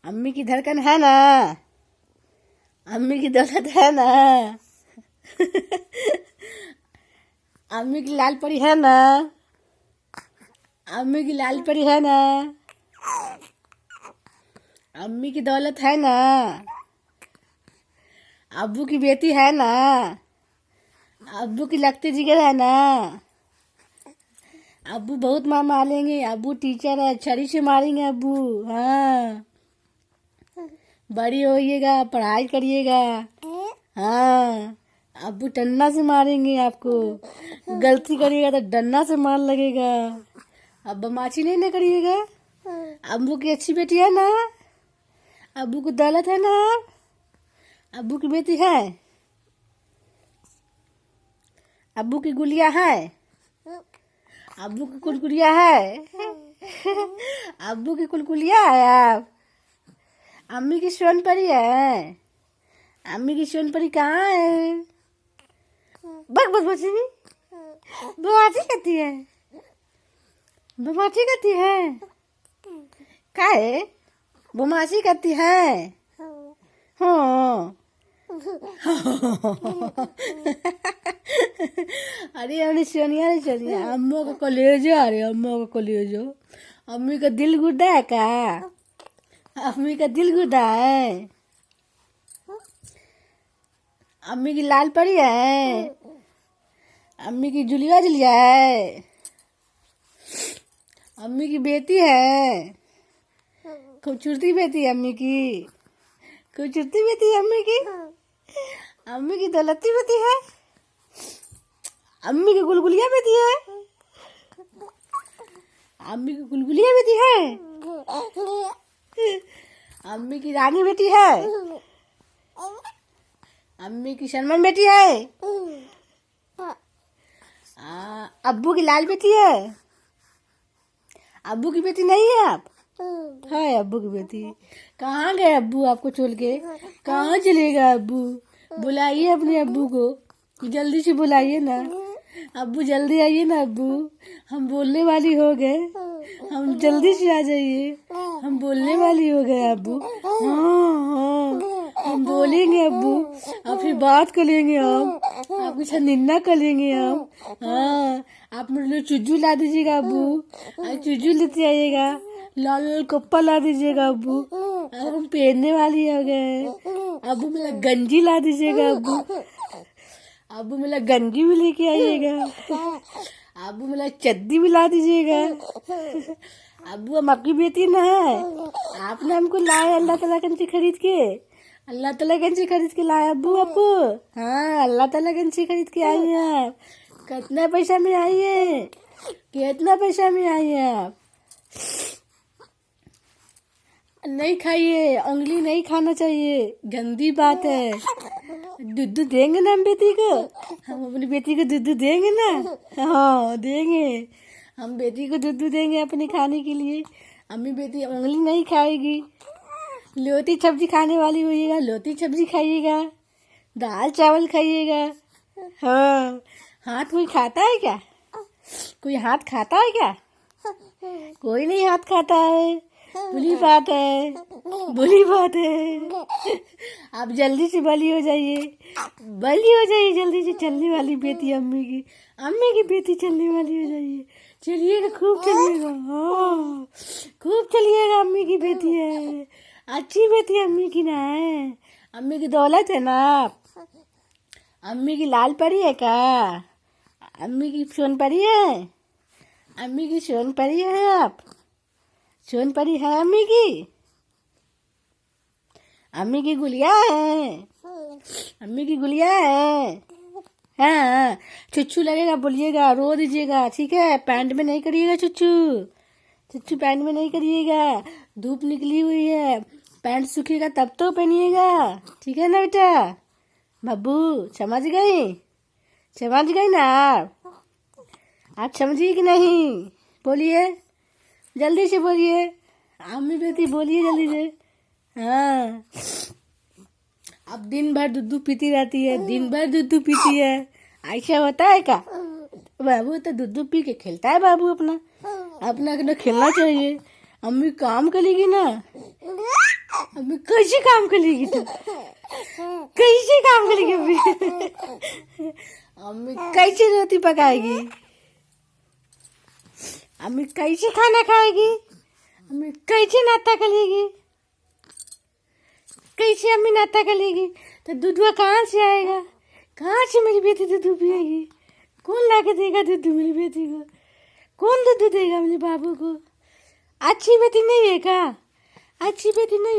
अम्मी की धड़कन है ना, अम्मी की दौलत है ना। अम्मी की लाल परी है ना, अम्मी की लाल परी है ना, अम्मी की दौलत है ना, अब्बू की बेटी है ना, अब्बू की लगती जिगर है ना। अब्बू बहुत मार मारेंगे, अब्बू टीचर है, छड़ी से मारेंगे अब्बू। हाँ, बड़ी होइएगा, पढ़ाई करिएगा। हाँ, अब्बू डंडा से मारेंगे आपको, गलती करिएगा तो डंडा से मार लगेगा। अब बदमाशी नहीं ना करिएगा। अब्बू की अच्छी बेटी है ना, अब्बू की दौलत है ना, अब्बू की बेटी है, अब्बू की गुलिया है, अब्बू की कुलकुलिया है। अब्बू की कुलकुलिया है आप। अम्मी की सोन परी है, अम्मी की सोन परी कहाँ है? बस बस बस बदमाशी करती है, बदमाशी करती है। का है बदमाशी करती है? हाँ। अरे हमने सोनिया नहीं सोनिया, अम्मो का कलेजो, अरे अम्मो का कलेजो। अम्मी का दिल गुड्डा है का? अम्मी का दिल गुड्डा है? अम्मी की लाल परी है, अम्मी की जुलिया जुलिया है, अम्मी की बेटी है, खूबसूरती बेटी है अम्मी की, खूबसूरती बेटी है अम्मी की, अम्मी की दौलती बेटी है, अम्मी की गुलगुलिया बेटी है, अम्मी की गुलगुलिया बेटी है, अम्मी की रानी बेटी है, अम्मी की शर्मन बेटी है, अब्बू की लाल बेटी है। अब्बू की बेटी नहीं है आप? है अब्बू की बेटी। कहाँ गए अब्बू आपको छोड़ के? कहाँ चलेगा अब्बू? बुलाइए अपने अब्बू को, जल्दी से बुलाइए ना अब्बू, जल्दी आइए ना अब्बू, हम बोलने वाली हो गए, हम जल्दी से आ जाइए, हम बोलने वाली हो गए अब्बू। हाँ हाँ, हम बोलेंगे अब्बू, और फिर बात करेंगे हम, आपके साथ निन्ना करेंगे हम। हाँ, आप मेरे लिए चुज्जू ला दीजिएगा अब्बू, चुज्जू लेते आइएगा, लाल लाल कप्पा ला दीजिएगा अब्बू, अब हम पहनने वाली हो गए। अब्बू मेरा गंजी ला दीजिएगा अब्बू, अब्बू मेरा गंजी भी लेके आइएगा, अब्बू मेरा चद्दी भी ला दीजिएगा। अब्बू हम आपकी बेटी ना है, आपने हमको लाए अल्लाह ताला कंची खरीद के, अल्लाह ताला कंची खरीद के लाए अब्बू आपको। हाँ, अल्लाह ताला कंची खरीद के आई हैं आप। कितना पैसा में आई है? कितना पैसा में आई है आप? नहीं खाइए, उंगली नहीं खाना चाहिए, गंदी बात है। दूध देंगे ना हम बेटी को, हम अपनी बेटी को दूध देंगे ना। हाँ देंगे, हम बेटी को दूध देंगे अपने खाने के लिए। अम्मी बेटी उंगली नहीं खाएगी, लोटी सब्जी खाने वाली होइएगा, लोटी सब्जी खाइएगा, दाल चावल खाइएगा। हाँ, हाथ कोई खाता है क्या? कोई हाथ खाता है क्या? कोई नहीं हाथ खाता है, बुरी बात है, बुरी बात है। आप जल्दी से बली हो जाइए, बली हो जाइए जल्दी से, चलने वाली बेटी अम्मी की बेटी चलने वाली हो जाइए। चलिएगा, खूब चलिएगा। हाँ, खूब चलिएगा, अम्मी की बेटी है, अच्छी बेटी अम्मी की ना है, अम्मी की दौलत है ना आप। अम्मी की लाल परी है क्या? अम्मी की सोन परी है, अम्मी की सोन परी है आप, सोन परी है अम्मी की, अम्मी की गुलिया है, अम्मी की गुलिया है। हाँ, चुच्चू लगेगा बोलिएगा, रो दीजिएगा, ठीक है? पैंट में नहीं करिएगा चुच्चू, चुच्चू पैंट में नहीं करिएगा, धूप निकली हुई है, पैंट सूखेगा तब तो पहनिएगा, ठीक है ना बेटा? बब्बू समझ गई? समझ गई ना आप समझिए कि नहीं? बोलिए, जल्दी से बोलिए, अम्मी बेटी बोलिए जल्दी से। हाँ, अब दिन भर दूध पीती रहती है, दिन भर दूध पीती है, ऐसा होता है क्या? बाबू तो दूध पी के खेलता है बाबू, अपना अपना खेलना चाहिए। अम्मी काम करेगी ना, अम्मी कैसे काम करेगी तू? कैसे काम करेगी अम्मी? अम्मी कैसे रोटी पकाएगी? अम्मी कैसे खाना खाएगी? अम्मी कैसे नाश्ता करेगी? कैसे अम्मी नाश्ता करेगी? तो दूध कहाँ से आएगा? कहाँ से मेरी बेटी दूध पिएगी? कौन ला के देगा दूध मेरी बेटी को? कौन दूध देगा मेरे बाबू को? अच्छी बेटी नहीं है क्या? अच्छी बेटी नहीं